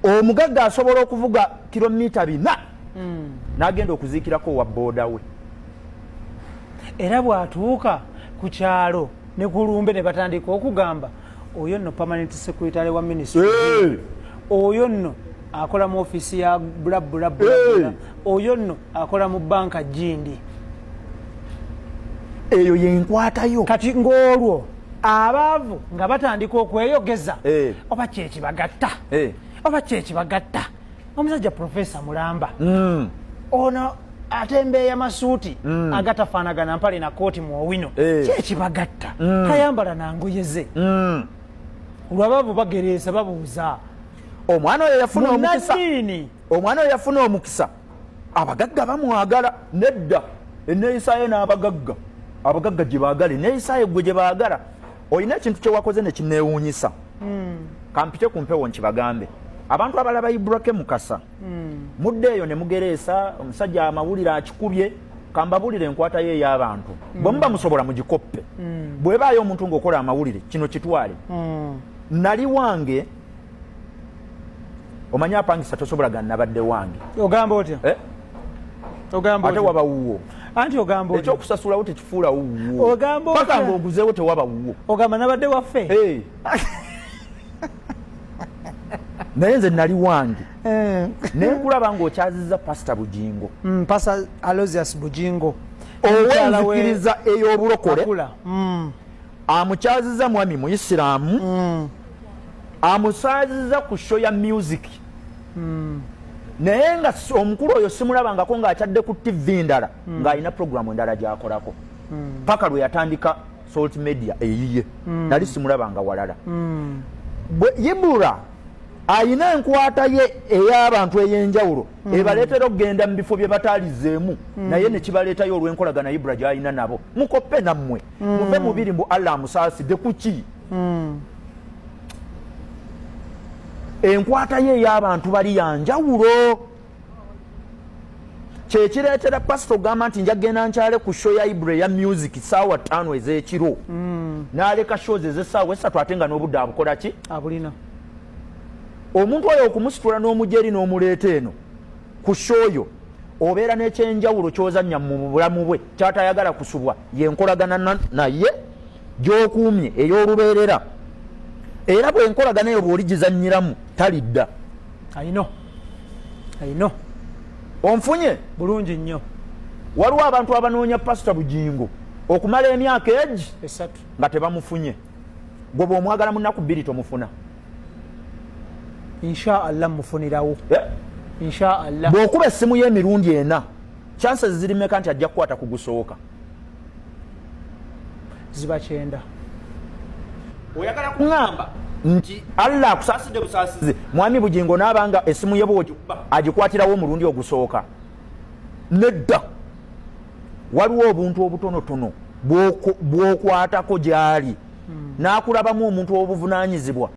omugagga asobola okuvuga kilomita 4 n'agenda okuziikirako wa booda we. Era bw'atuuka ku kyalo ne ku lumbe ne batandika okugamba oyo nno permanent secretary wa ministry, oyo nno akola mu office ya bula, oyo nno akola mu banka Gindi. Eyo yenkwatayo. Kati ng'olwo abaavu nga batandika okweyogeza oba kyekibagatta, oba kyekibagatta. Omusajja Professor Mulamba ono atembeeya masuuti agatafaanagana mpale na kooti mu owino, kyekibagatta tayambala nangoye ze. Olw'abaavu bagereesa babuuza omwana oyo yafuna omukisa, omwana oyo yafuna omukisa, abagagga bamwagala. Nedda enneeyisa ye n'abagagga, abagagga gye baagala, enneeyisa ye gwe gye baagala. Olina ekintu kye wakoze ne kineewuunyisa. Kampite ku mpewo nkibagambe abantu abalaba Ibrahim Mukasa mudde eyo ne mugereesa omusajja amawulire akikubye, kambabulire enkwata ye y'abantu bwe muba musobola mugikoppe. Bwebaayo omuntu ng'okola amawulire kino kitwale. Nali wange omanyi apangisa tosobola gannabadde wange. Ogamba otya? Ogamba ate waba wuwo. Anti ogamba otya? Ekyokusasulawo tekifuula wuwo. Ogamba otya? Paka ng'oguzeewo tewaba wuwo. Ogamba nabadde waffe? Naye nze nali wange nenkulaba ng'okyazizza Pastor Bujingo. Pastor Aloysius Bujingo ow'enzikiriza ey'obulokole, amukyazizza mwami Muisiraamu, amusaazizza ku show ya music. Naye nga omukulu oyo simulabangako ng'akyadde ku TV ndala ng'alina programu endala gy'akolako paka lwe yatandika Salt Media eyiye. Nali simulabanga walala. Ibura ayina enkwata ye ey'abantu ey'enjawulo ebaleetera okugenda mu bifo bye bataalizeemu, naye ne kibaleetayo olw'enkolagana Ibura gy'alina nabo. Mukoppe nammwe muve mubiri mbu Allah amusaasidde kuki? Enkwata ye ey'abantu bali yanjawulo. Kyekireetera pasito gamba nti njagenda nkyale ku show ya Ibura ya music ssaawa 5 ez'ekiro, n'aleka shows ez'essaawa 3 ate nga n'obudde abukola ki? Abulina. Omuntu oyo okumusitula n'omujeri n'omuleeta eno ku show yo obeera n'ekyenjawulo ky'ozannya mu bulamu bwe ky'atayagala kusubwa, yenkolagana naye gy'okuumye ey'olubeerera. Era bw'enkolagana eyo bw'oligizannyiramu talidda. Ayino onfunye bulungi nnyo. Waliwo abantu abanoonya Pastor Bujingo okumala emyaka egi 3 nga tebamufunye. Gwe bw'omwagala mu nnaku 2 tomufuna. Inshallah mufunirawo. Inshallah. Bw'okuba essimu y'emirundi 4 chances ziri mmeka nti ajja kukwata kugusooka? Ziba 9. Oyagala kuŋŋamba nti Allah akusaasidde busaasize mwami Bujingo n'abanga essimu ye bw'ogikuba agikwatirawo omulundi ogusooka? Nedda. Waliwo obuntu obutonotono bw'okwatako gy'ali n'akulabamu omuntu w'obuvunaanyizibwa